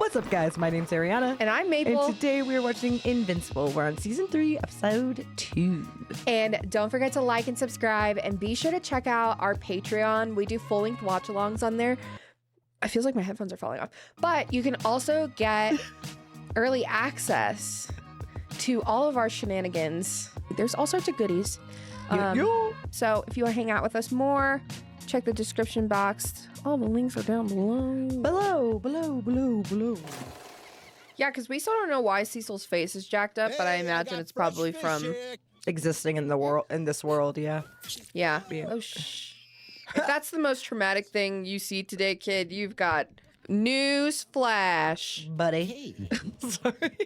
What's up, guys? My name's Arianna. And I'm Maple. And today we're watching Invincible. We're on season 3, episode 2. And don't forget to like and subscribe, and be sure to check out our Patreon. We do full-length watch-alongs on there. I feel like my headphones are falling off. But you can also get early access to all of our shenanigans. There's all sorts of goodies. So if you want to hang out with us more, check the description box. All the links are down below. Below. Yeah, because we still don't know why Cecil's face is jacked up, but I imagine it's probably from Existing in the world, in this world, yeah. Yeah. Oh, shh. If that's the most traumatic thing you see today, kid, you've got news flash. Buddy. Sorry.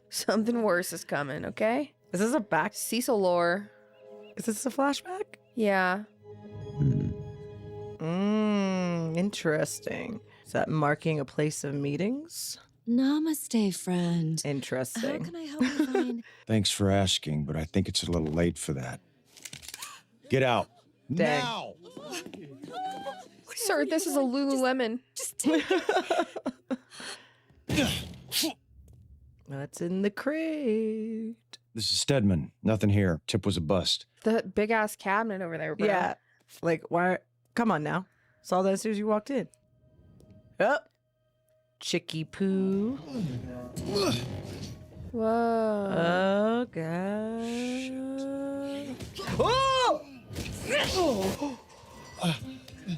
Something worse is coming, okay? Is this a back? Cecil lore. Is this a flashback? Yeah. Interesting. Is that marking a place of meetings? Namaste, friend. Interesting. How can I help you find? Thanks for asking, but I think it's a little late for that. Get out. Dang. Now! Sir, this is a Lululemon. What's in the crate? This is Stedman. Nothing here. Tip was a bust. The big-ass cabinet over there, bro. Yeah. Like, why? Come on now. Saw that as soon as you walked in. Oh. Chicky poo. Whoa. Oh, God. Oh!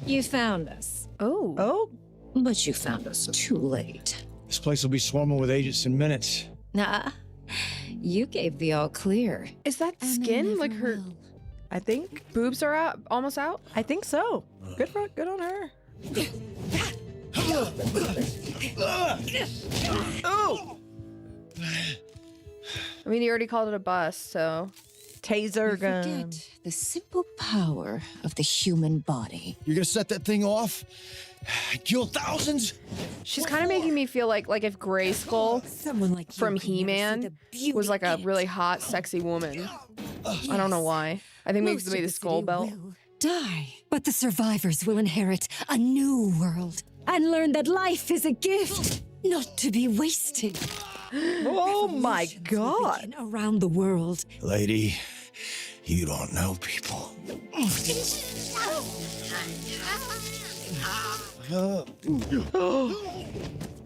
You found us, Oh. Oh. but you found us too late. This place will be swarming with agents in minutes. Nah, you gave the all clear. Is that And they skin? never Like her will. I think boobs are out, almost out? I think so. Good on her. Oh! I mean, you already called it a bust, so. Taser You gun. forget the simple power of the human body. You're gonna set that thing off? Kill thousands? She's kind of making me feel like if Grayskull Someone like you from could never see He-Man the beauty was like a in it. really hot, sexy woman. I don't know why. I think maybe Most maybe of the the skull city belt. will die, but the survivors will inherit a new world and learn that life is a gift, not to be wasted. Oh my Revolutions will God. begin around the world. Lady, you don't know people.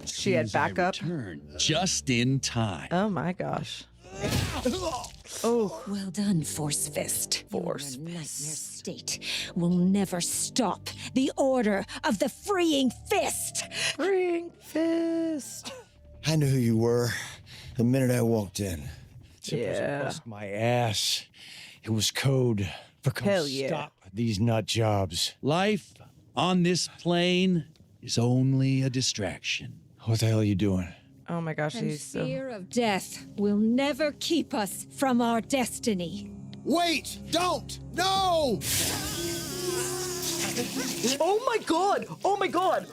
She had backup. Turn just in time. Oh my gosh. Oh. Well done, Force Fist. Force Your nightmare Fist. state will never stop the order of the freeing fist. Freeing fist. I knew who you were the minute I walked in. Tip was a Yeah. bust my ass. It was code for come Hell yeah. stop these nut jobs. Life on this plane is only a distraction. What the hell are you doing? Oh my gosh, And she's so... fear of death will never keep us from our destiny. Wait! Don't! No! Oh my God! Oh my God!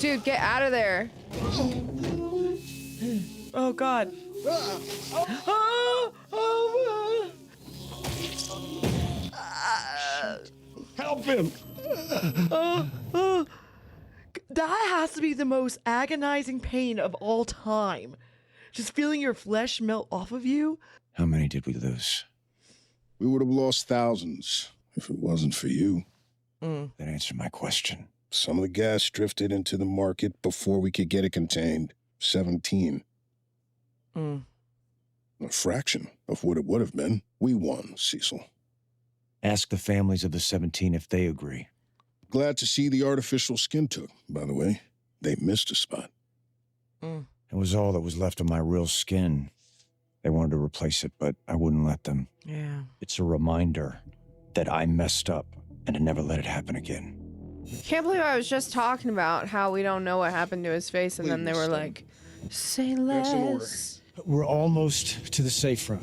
Dude, get out of there. Oh God. Help him! That has to be the most agonizing pain of all time. Just feeling your flesh melt off of you. How many did we lose? We would have lost thousands if it wasn't for you. That answered my question. Some of the gas drifted into the market before we could get it contained. 17. A fraction of what it would have been. We won, Cecil. Ask the families of the 17 if they agree. Glad to see the artificial skin took, by the way. They missed a spot. It was all that was left of my real skin. They wanted to replace it, but I wouldn't let them. Yeah. It's a reminder that I messed up and to never let it happen again. Can't believe I was just talking about how we don't know what happened to his face, and then they were like, say less. We're almost to the safe room.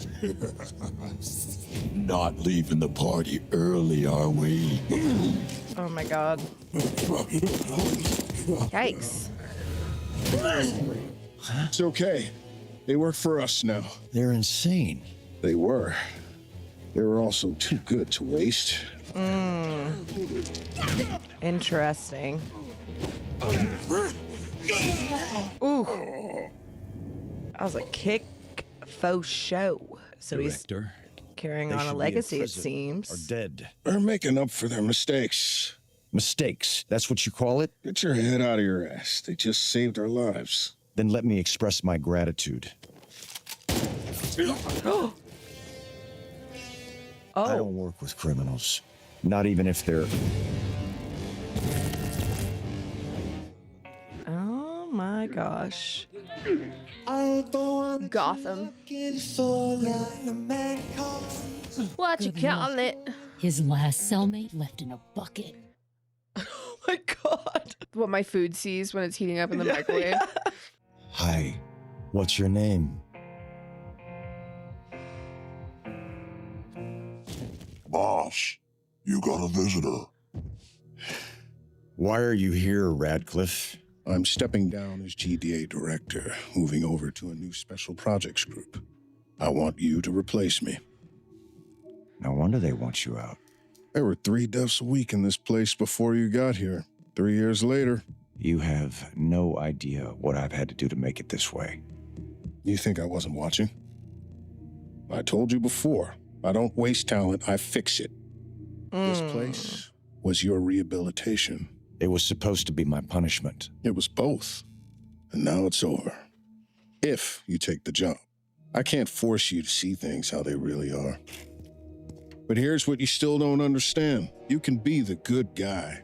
Not leaving the party early, are we? Oh my God. Yikes. It's okay. They work for us now. They're insane. They were. They were also too good to waste. Interesting. Ooh. That was a kick faux show. So Director. he's carrying They on should a be in legacy, it prison seems. Or dead. They're making up for their mistakes. Mistakes, that's what you call it? Get your head out of your ass. They just saved our lives. Then let me express my gratitude. Oh. I don't work with criminals. Not even if they're... Oh my gosh. Gotham. What you call it? His last cellmate left in a bucket. Oh my god. What my food sees when it's heating up in the microwave. Hi, what's your name? Boss, you got a visitor. Why are you here, Radcliffe? I'm stepping down as GDA director, moving over to a new special projects group. I want you to replace me. No wonder they want you out. There were 3 deaths a week in this place before you got here. 3 years later. You have no idea what I've had to do to make it this way. You think I wasn't watching? I told you before, I don't waste talent, I fix it. This place was your rehabilitation. It was supposed to be my punishment. It was both. And now it's over. If you take the job. I can't force you to see things how they really are. But here's what you still don't understand. You can be the good guy.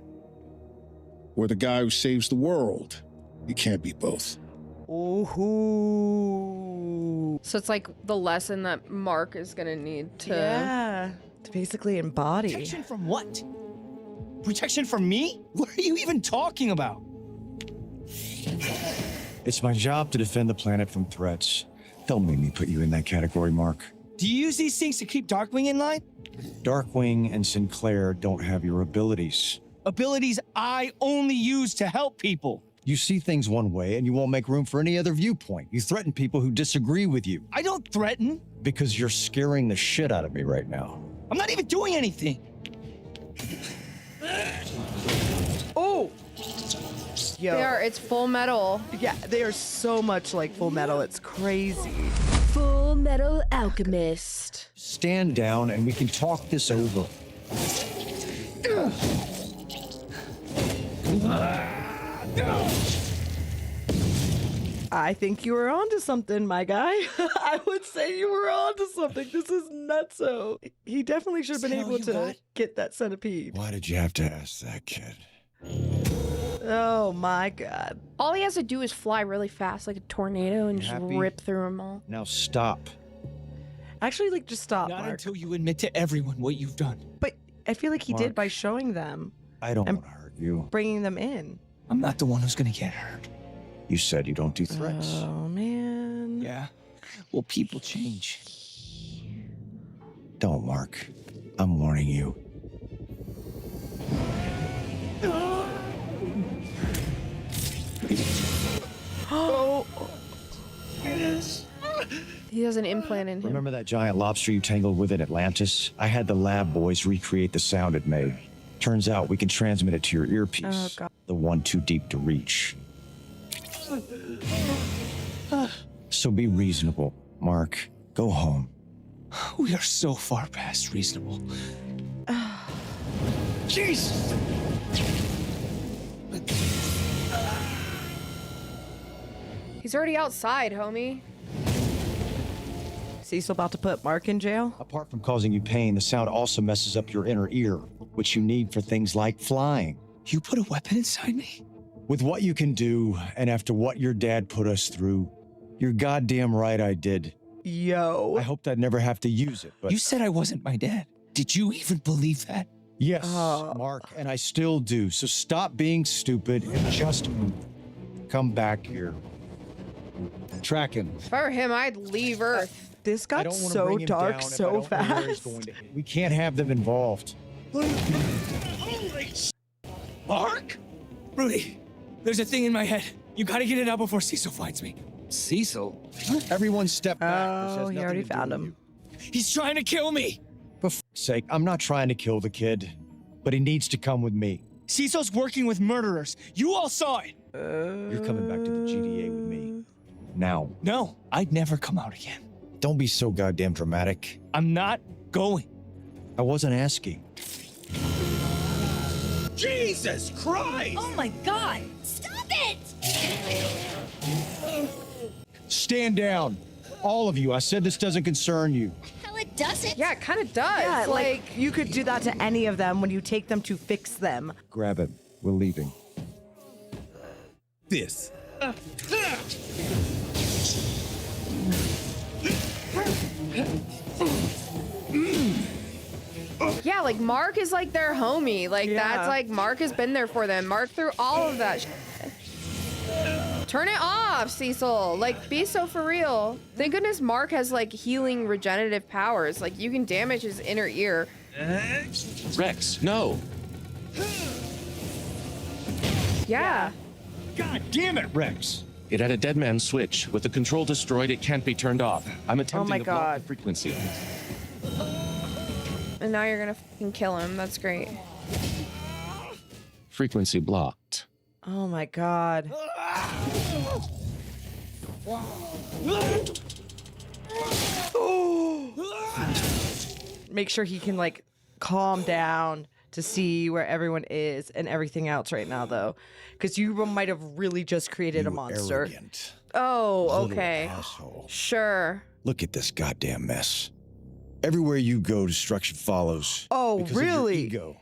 Or the guy who saves the world. You can't be both. Ooh. So it's like the lesson that Mark is gonna need to. Yeah. To basically embody. Protection from what? Protection from me? What are you even talking about? It's my job to defend the planet from threats. Don't make me put you in that category, Mark. Do you use these things to keep Darkwing in line? Darkwing and Sinclair don't have your abilities. Abilities I only use to help people. You see things one way and you won't make room for any other viewpoint. You threaten people who disagree with you. I don't threaten. Because you're scaring the shit out of me right now. I'm not even doing anything. Oh. Yo. It's Full Metal. Yeah, they are so much like Full Metal. It's crazy. Full Metal Alchemist. Stand down and we can talk this over. I think you were onto something, my guy. I would say you were onto something. This is nutso. He definitely should have been Is that all able you to got? get that centipede. Why did you have to ask that, kid? Oh my god. All he has to do is fly really fast like a tornado and You just happy? rip through them all. Now stop. Actually, like, just stop, Not Mark. until you admit to everyone what you've done. But I feel like he did Mark. by showing them, I don't I'm- want to hurt you. bringing them in. I'm not the one who's gonna get hurt. You said you don't do threats. Oh man. Yeah. Well, people change. Don't, Mark. I'm warning you. Oh. He has an implant in him. Remember that giant lobster you tangled with in Atlantis? I had the lab boys recreate the sound it made. Turns out we can transmit it to your earpiece. Oh, God. The one too deep to reach. So be reasonable, Mark. Go home. We are so far past reasonable. Jesus! He's already outside, homie. Cecil about to put Mark in jail? Apart from causing you pain, the sound also messes up your inner ear, which you need for things like flying. You put a weapon inside me? With what you can do, and after what your dad put us through, you're goddamn right I did. Yo. I hoped I'd never have to use it, but... You said I wasn't my dad. Did you even believe that? Yes, Oh. Mark, and I still do. So stop being stupid and just come back here. Track him. If I were him, I'd leave Earth. This I got don't want to so bring him dark down if I so don't know where he's fast. going to hit. We can't have them involved. Mark? Rudy, there's a thing in my head. You gotta get it out before Cecil finds me. Cecil? Everyone step back. This has Oh, he nothing already to do found with him. He's trying to kill me. For fuck's sake, I'm not trying to kill the kid, but he needs to come with me. Cecil's working with murderers. You all saw it. You're coming back to the GDA with me. Now. No, I'd never come out again. Don't be so goddamn dramatic. I'm not going. I wasn't asking. Jesus Christ! Oh my god! Stop it! Stand down. All of you. I said this doesn't concern you. Hell, it doesn't. Yeah, it kind of does. Yeah, like you could do that to any of them when you take them to fix them. Grab it. We're leaving. This. Yeah, like Mark is like their homie. Like Yeah. that's like Mark has been there for them. Mark through all of that. Turn it off, Cecil. Like, be so for real. Thank goodness Mark has like healing regenerative powers. Like you can damage his inner ear. Rex, no. Yeah. God damn it, Rex. It had a dead man switch. With the control destroyed, it can't be turned off. I'm attempting my to block God. the frequency. And now you're gonna fucking kill him. That's great. Frequency blocked. Oh my god. Make sure he can like calm down to see where everyone is and everything else right now though, because you might have really just created a monster. Arrogant. Oh, little okay. asshole. Sure. Look at this goddamn mess. Everywhere you go, destruction follows. Oh, because of your really? ego.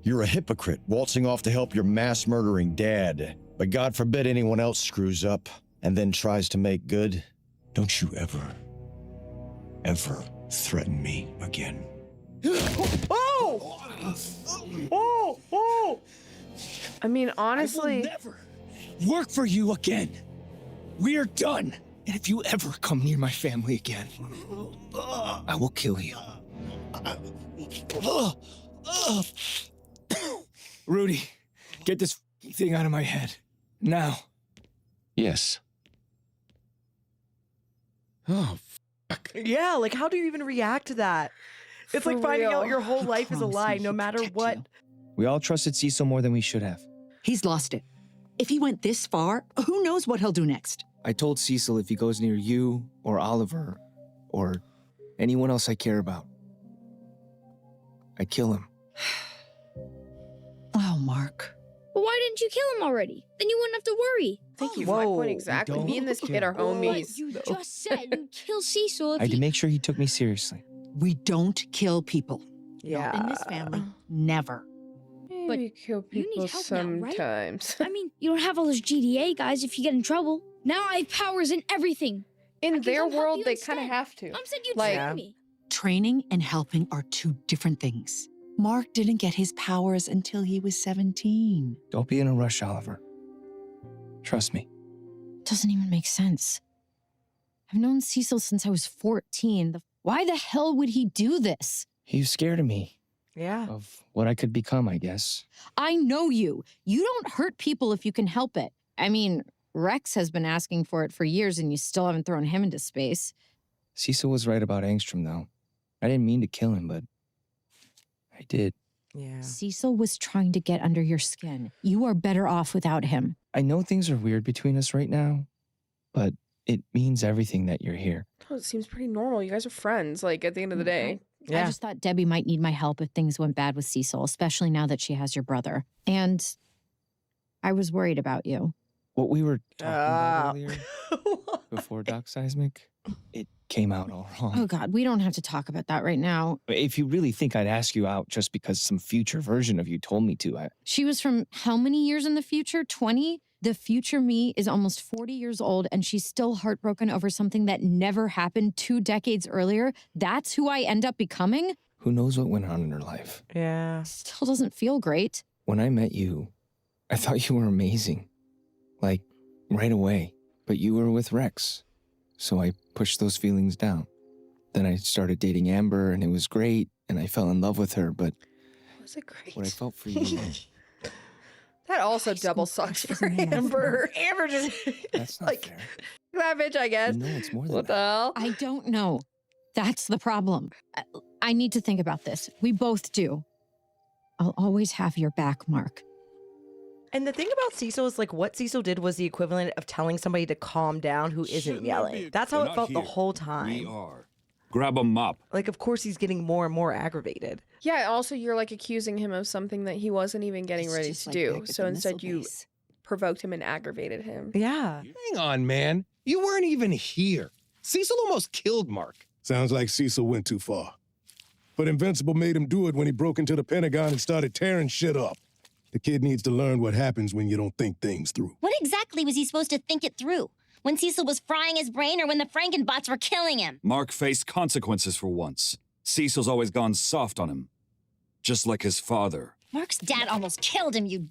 You're a hypocrite, waltzing off to help your mass-murdering dad. But God forbid anyone else screws up and then tries to make good. Don't you ever threaten me again. Oh! Oh! Oh! I mean, I honestly, will never work for you again. We're done. And if you ever come near my family again, I will kill you. Rudy, get this thing out of my head. Now. Yes. Oh, Yeah, like how do you even react to that? It's For like finding out real. your whole I life is a promise lie, you no he'll matter protect what. you. We all trusted Cecil more than we should have. He's lost it. If he went this far, who knows what he'll do next? I told Cecil if he goes near you or Oliver or anyone else I care about, I kill him. Oh, Mark. But why didn't you kill him already? Then you wouldn't have to worry. thank you Whoa, for my point we exactly. Me don't and this kid are But homies. you just said you'd kill Cecil if I had to he... make sure he took me seriously. We don't kill people. Yeah. Not in this family. Never. Maybe kill you need people help now, right? sometimes. I mean, you don't have all those GDA guys if you get in trouble. Now I have powers and everything. I In can their come help world, you they kind of instead. have to. Mom said you'd Like- train me. Training and helping are two different things. Mark didn't get his powers until he was 17. Don't be in a rush, Oliver. Trust me. Doesn't even make sense. I've known Cecil since I was 14. Why the hell would he do this? He was scared of me, Yeah. of what I could become, I guess. I know you. You don't hurt people if you can help it. I mean, Rex has been asking for it for years and you still haven't thrown him into space. Cecil was right about Angstrom, though. I didn't mean to kill him, but I did. Yeah. Cecil was trying to get under your skin. You are better off without him. I know things are weird between us right now, but it means everything that you're here. Oh, it seems pretty normal. You guys are friends, like, at the end of the day. Yeah. I just thought Debbie might need my help if things went bad with Cecil, especially now that she has your brother. And I was worried about you. What we were talking Ah. about earlier, before Doc Seismic, it came out all wrong. Oh, God, we don't have to talk about that right now. If you really think I'd ask you out just because some future version of you told me to, She was from how many years in the future? 20? The future me is almost 40 years old and she's still heartbroken over something that never happened 2 decades earlier. That's who I end up becoming? who knows what went on in her life. Yeah. Still doesn't feel great. When I met you, I thought you were amazing. Like, right away. But you were with Rex. So I pushed those feelings down. Then I started dating Amber and it was great and I fell in love with her, but Was it great? what I felt for you, That also High school double sucks crush for isn't enough, Amber. Amber just that's not like fair. that bitch, I guess. You know it's more than What the that. hell? I don't know. That's the problem. I need to think about this. We both do. I'll always have your back, Mark. And the thing about Cecil is like what Cecil did was the equivalent of telling somebody to calm down who isn't yelling. That's how it felt the whole time. We are. Grab him up. Like, of course, he's getting more and more aggravated. Yeah, also you're like accusing him of something that he wasn't even getting ready to do. So instead you provoked him and aggravated him. Yeah. Hang on, man. You weren't even here. Cecil almost killed Mark. Sounds like Cecil went too far. But Invincible made him do it when he broke into the Pentagon and started tearing shit up. The kid needs to learn what happens when you don't think things through. What exactly was he supposed to think it through? When Cecil was frying his brain or when the Frankenbots were killing him? Mark faced consequences for once. Cecil's always gone soft on him. Just like his father. Mark's dad almost killed him, you...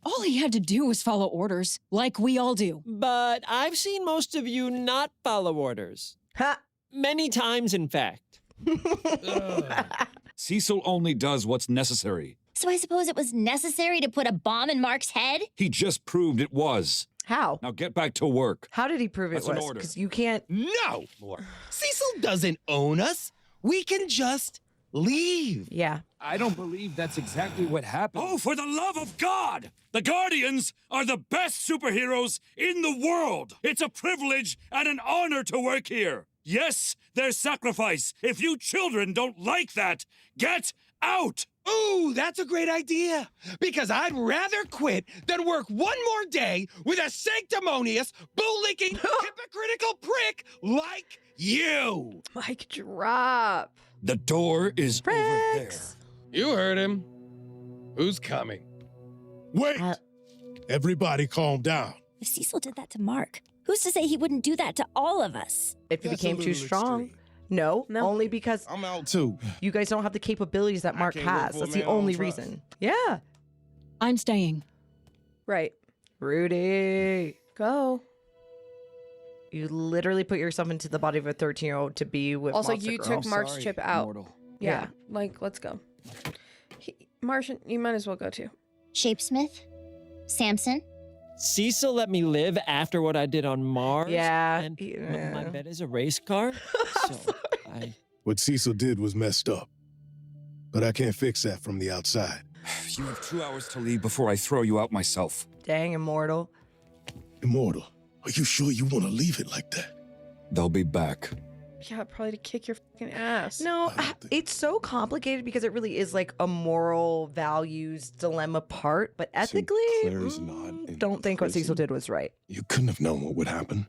All he had to do was follow orders, like we all do. But I've seen most of you not follow orders. Ha! Many times, in fact. Cecil only does what's necessary. So I suppose it was necessary to put a bomb in Mark's head? He just proved it was. How? Now get back to work. How did he prove That's it an was? order. Because you can't... No! Cecil doesn't own us. We can just leave. Yeah. I don't believe that's exactly what happened. Oh, for the love of God! The Guardians are the best superheroes in the world! It's a privilege and an honor to work here! Yes, there's sacrifice. If you children don't like that, get out! Ooh, that's a great idea. Because I'd rather quit than work one more day with a sanctimonious, bull-licking, hypocritical prick like you. Mic drop. The door is over there. You heard him. Who's coming? Wait! Everybody calm down. If Cecil did that to Mark, who's to say he wouldn't do that to all of us? If it became too strong. No, only because I'm out too. You guys don't have the capabilities that Mark has. That's the only reason. Yeah. I'm staying. Right. Rudy. Go. You literally put yourself into the body of a 13-year-old to be with Also, Monster you Girl. took Mark's chip out. Mortal. Yeah. Like, let's go. Martian, you might as well go too. Shapesmith? Samson? Cecil let me live after what I did on Mars. Yeah. And my bed is a race car. So What Cecil did was messed up. But I can't fix that from the outside. You have 2 hours to leave before I throw you out myself. Dang, Immortal. Immortal, are you sure you want to leave it like that? They'll be back. Yeah, probably to kick your fucking ass. No, it's so complicated because it really is like a moral values dilemma part, but ethically, Sinclair's not don't think what Cecil did was right. You couldn't have known what would happen.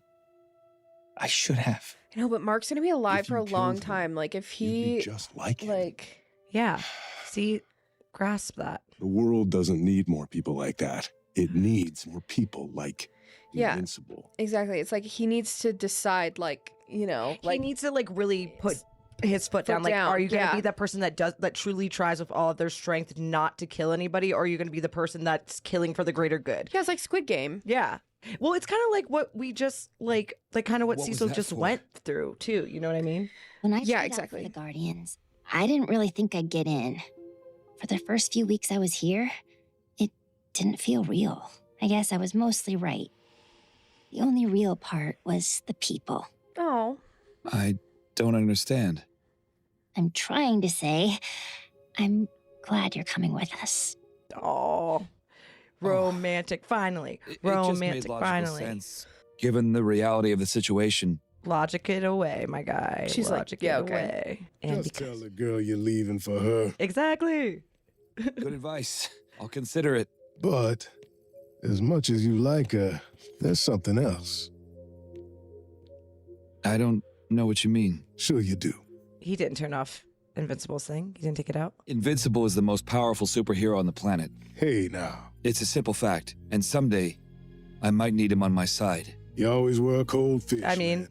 I should have. I know, but Mark's gonna be alive for a long time. Like, if he... just like Like... Yeah. See, grasp that. The world doesn't need more people like that. It needs more people like Invincible. Exactly. It's like he needs to decide, like, you know, like... He needs to like really put his foot down. Like, are you going to be that person that truly tries with all of their strength not to kill anybody, or are you going to be the person that's killing for the greater good? Yeah, it's like Squid Game. Yeah. Well, it's kind of like what we just like kind of what What was Cecil that just for? went through too. You know what I mean? When I Yeah, tried out exactly. for the Guardians, I didn't really think I'd get in. For the first few weeks I was here, it didn't feel real. I guess I was mostly right. The only real part was the people. Oh. I don't understand. I'm trying to say, I'm glad you're coming with us. Oh, romantic. Finally, romantic. Finally, sense. Given the reality of the situation. Logic it away, my guy. She's like, Logic yeah, it okay. away. And Just tell the girl you're leaving for her. exactly. Good advice. I'll consider it. But as much as you like her, there's something else. I don't know what you mean. Sure you do. He didn't turn off Invincible's thing. He didn't take it out. Invincible is the most powerful superhero on the planet. Hey now. It's a simple fact, and someday I might need him on my side. You always were a cold fish. I mean, man.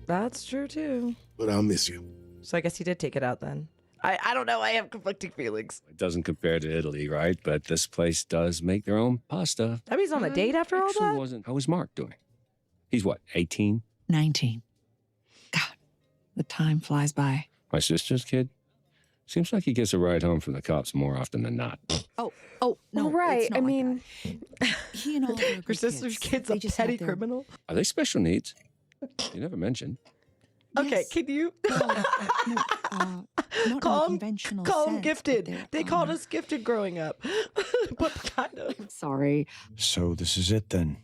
that's true too. But I'll miss you. So I guess he did take it out then. I don't know. I have conflicting feelings. It doesn't compare to Italy, right? But this place does make their own pasta. That means on a date after all Actually that. wasn't. How was Mark doing? He's what, 18? 19. God, the time flies by. My sister's kid? Seems like he gets a ride home from the cops more often than not. Oh, no. right. It's not I like mean... that. He and all their Her good sister's kid's They a just petty have their- criminal. Are they special needs? You never mentioned. Okay, Yes. can you? Not Call in a 'em- conventional Call them sense, but gifted. they're They called us gifted growing up. But kind of. Sorry. So this is it then.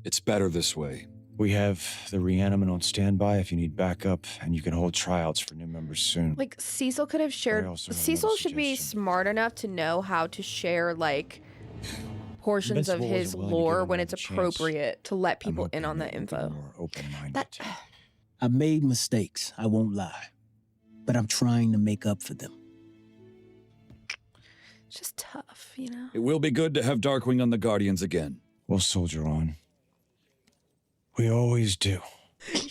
It's better this way. We have the reanimate on standby if you need backup, and you can hold tryouts for new members soon. Like Cecil could have shared. also have Cecil another should be smart enough to know how to share like portions of Invincible his isn't willing to give lore him when it's another chance. appropriate to let I'm people in hoping on that that you'll be info. more open-minded. That I made mistakes, I won't lie. But I'm trying to make up for them. it's just tough, you know. It will be good to have Darkwing on the Guardians again. We'll soldier on. We always do.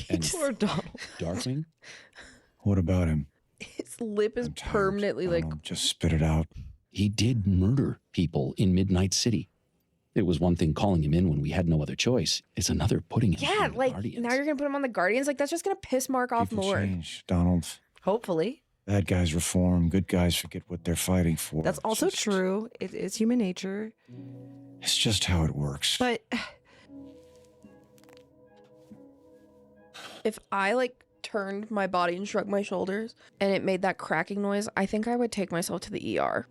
And Poor Donald. Darkwing? What about him? His lip is permanently like. Just spit it out. He did murder people in Midnight City. It was one thing calling him in when we had no other choice. It's another putting him Yeah, in the like Guardians. now you're gonna put him on the Guardians. Like that's just gonna piss Mark off People more. change, Donald. Hopefully. Bad guys reform. Good guys forget what they're fighting for. That's also true. It is human nature. It's just how it works. But If I like turned my body and shrugged my shoulders and it made that cracking noise, I think I would take myself to the ER.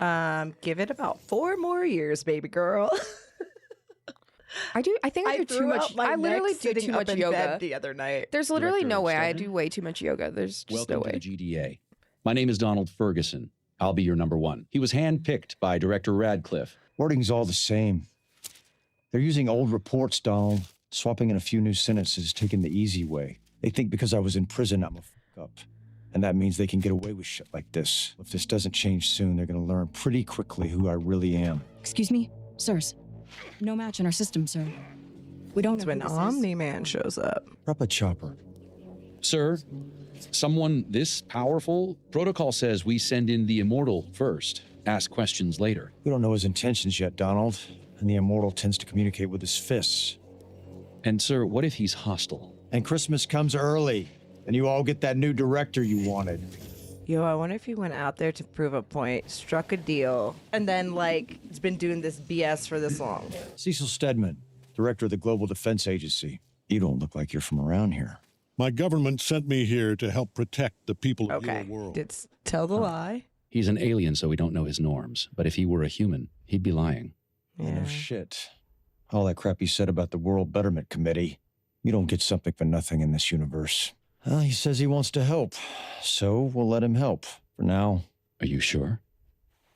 give it about 4 more years, baby girl. I think I do too threw much. out my I literally neck do sitting too up much in yoga bed the other night. There's literally Director no way I Starter? do way too much yoga. There's just no Welcome way. to the GDA. My name is Donald Ferguson. I'll be your number one. He was handpicked by Director Radcliffe. Wording's all the same. They're using old reports, Donald, swapping in a few new sentences, taking the easy way. They think because I was in prison, I'm a fuck up. And that means they can get away with shit like this. If this doesn't change soon, they're gonna learn pretty quickly who I really am. Excuse me, sirs. No match in our system, sir. We don't That's know when who this is. Omni-Man shows up. Prep a chopper. Sir, someone this powerful? Protocol says we send in the immortal first, ask questions later. We don't know his intentions yet, Donald. And the immortal tends to communicate with his fists. And sir, what if he's hostile? And Christmas comes early, and you all get that new director you wanted. Yo, I wonder if he went out there to prove a point, struck a deal, and then, like, it's been doing this BS for this long. Cecil Stedman, director of the Global Defense Agency. You don't look like you're from around here. My government sent me here to help protect the people of your world. Tell the lie. He's an alien, so we don't know his norms. But if he were a human, he'd be lying. No shit. All that crap you said about the World Betterment Committee. You don't get something for nothing in this universe. Well, he says he wants to help, so we'll let him help. For now. Are you sure?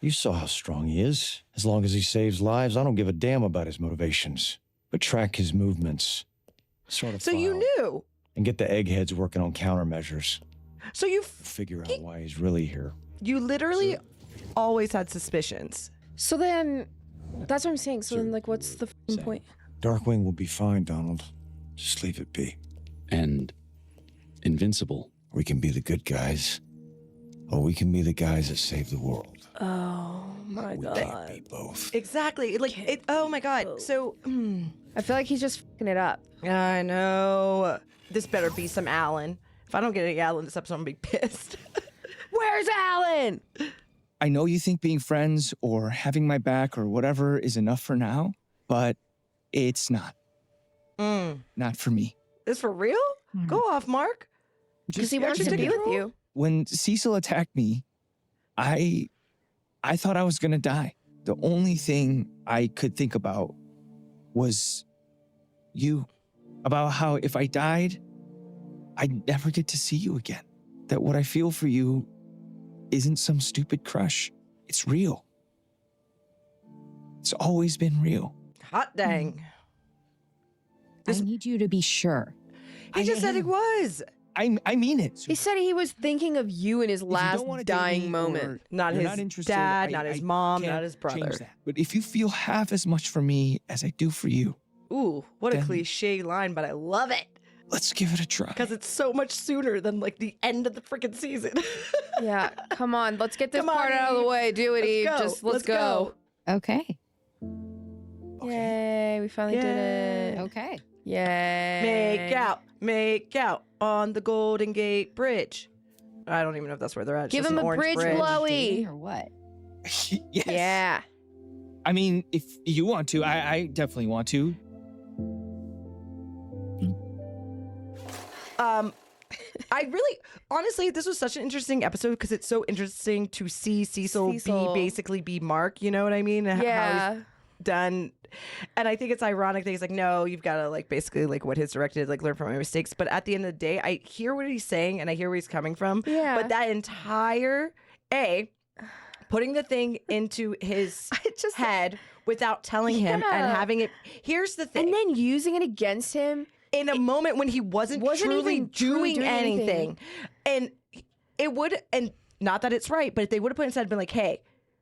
You saw how strong he is. As long as he saves lives, I don't give a damn about his motivations. But track his movements. Sort of So you knew. And get the eggheads working on countermeasures. So you Figure out why he's really here. you literally always had suspicions. So then, that's what I'm saying. So then, like, what's the point? Darkwing will be fine, Donald. Just leave it be. And Invincible. We can be the good guys. Or we can be the guys that save the world. Oh my god. Both. Exactly. Like, oh my god. So, I feel like he's just fucking it up. I know. This better be some Alan. If I don't get any Alan this episode, I'm gonna be pissed. Where's Alan? I know you think being friends or having my back or whatever is enough for now, but it's not. Not for me. Is for real? Go off, Mark. Because he wants to be with you. When Cecil attacked me, I thought I was gonna die. The only thing I could think about was you. About how if I died, I'd never get to see you again. That what I feel for you isn't some stupid crush. It's real. It's always been real. Hot dang. I need you to be sure. He just said he was. I mean it. He said he was thinking of you in his last dying moment. Not You're his not interested, dad, not his mom, can't not his change brother. that. But if you feel half as much for me as I do for you, Ooh, what a Then- cliche line, but I love it. let's give it a try. Because it's so much sooner than like the end of the freaking season. Yeah, come on. Let's get this Come on, part out of the Eve. way. Do it, Let's Eve. go. Just Let's let's go. Okay. Yay, we finally did it. Okay. Yay. Make out on the Golden Gate Bridge. I don't even know if that's where they're at. It's Give just him an a orange bridge bridge. blowy. Or what? Yes. Yeah. I mean, if you want to, I definitely want to. I really, honestly, this was such an interesting episode because it's so interesting to see Cecil be Mark. You know what I mean? How he's done. And I think it's ironic that he's like, no, you've got to like basically like what his directive is, like learn from my mistakes. But at the end of the day, I hear what he's saying and I hear where he's coming from. Yeah. But that entire putting the thing into his head without telling him and having it. Here's the thing. And then using it against him in a moment when he wasn't truly even doing anything. And it would, and not that it's right, but if they would have put it inside and been like, hey,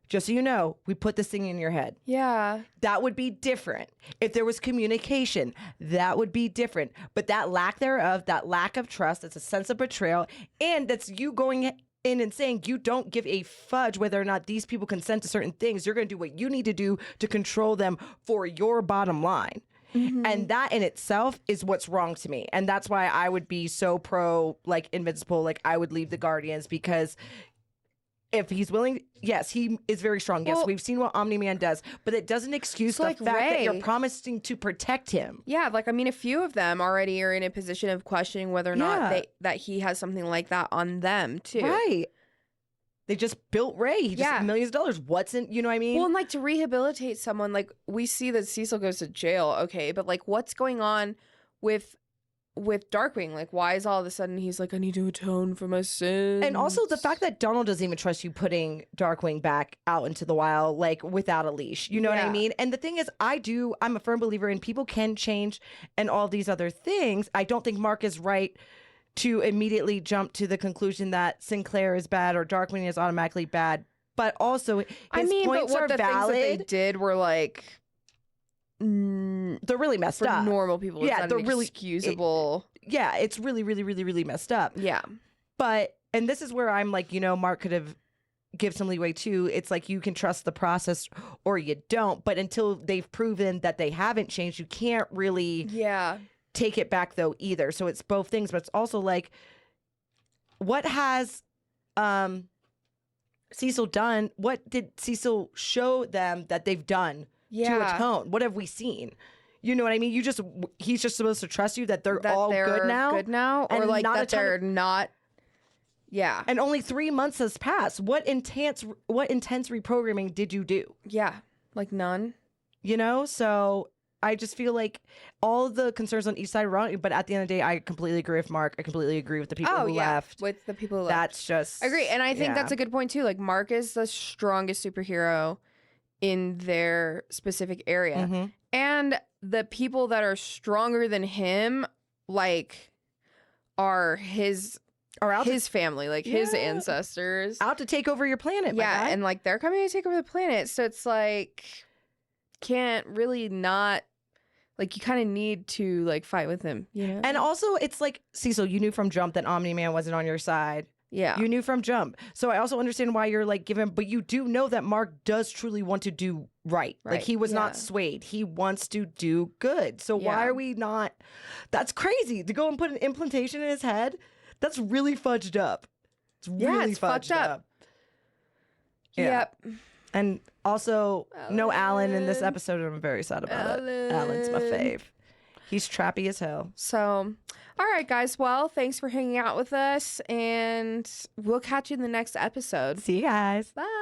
just so you know, we put this thing in your head. Yeah. That would be different. If there was communication, that would be different. But that lack thereof, that lack of trust, it's a sense of betrayal. And that's you going in and saying you don't give a fudge whether or not these people consent to certain things. You're going to do what you need to do to control them for your bottom line. Mm-hmm. And that in itself is what's wrong to me. And that's why I would be so pro like Invincible. Like I would leave the Guardians because if he's willing, yes, he is very strong. Yes, we've seen what Omni-Man does, but it doesn't excuse the fact that you're promising to protect him. Yeah, like I mean, a few of them already are in a position of questioning whether or not that he has something like that on them too. Right. They just built Ray. He just had millions of dollars. What's in, you know what I mean? Well, and like to rehabilitate someone, like we see that Cecil goes to jail, okay, but like what's going on with Darkwing? Like why is all of a sudden he's like, I need to atone for my sins? And also the fact that Donald doesn't even trust you putting Darkwing back out into the wild, like without a leash. You know what I mean? And the thing is, I'm a firm believer in people can change and all these other things. I don't think Mark is right to immediately jump to the conclusion that Sinclair is bad or Darkwing is automatically bad. But also his points are valid. Things that they did were like they're really messed up. For normal people, it's they're really excusable. It's really, really, really, really messed up. Yeah. But, and this is where I'm like, you know, Mark could have give some leeway too. It's like you can trust the process or you don't. But until they've proven that they haven't changed, you can't really take it back though either. So it's both things, but it's also like, what has Cecil done? What did Cecil show them that they've done to atone? What have we seen? You know what I mean? He's just supposed to trust you that they're good now, or like that they're not. Yeah. And only 3 months has passed. What intense reprogramming did you do? Yeah, like none. You know, so I just feel like all of the concerns on each side are wrong. But at the end of the day, I completely agree with Mark. I completely agree with the people who left. With the people who left. That's just... I agree. And I think that's a good point, too. Like, Mark is the strongest superhero in their specific area. Mm-hmm. And the people that are stronger than him, like, are his family, like his ancestors. Out to take over your planet, my guy. And, like, they're coming to take over the planet. So it's like... can't really not, like, you kind of need to like fight with him, you know? And also it's like, Cecil, you knew from jump that Omni-Man wasn't on your side. Yeah. You knew from jump. So I also understand why you're like giving, but you do know that Mark does truly want to do right. Like he was not swayed. He wants to do good. So why are we not? That's crazy to go and put an implantation in his head. That's really fudged up. It's really fudged up. Yeah. Yep. And also, no Alan in this episode, and I'm very sad about it. Alan's my fave. He's trappy as hell. So, all right, guys. Well, thanks for hanging out with us, and we'll catch you in the next episode. See you guys. Bye.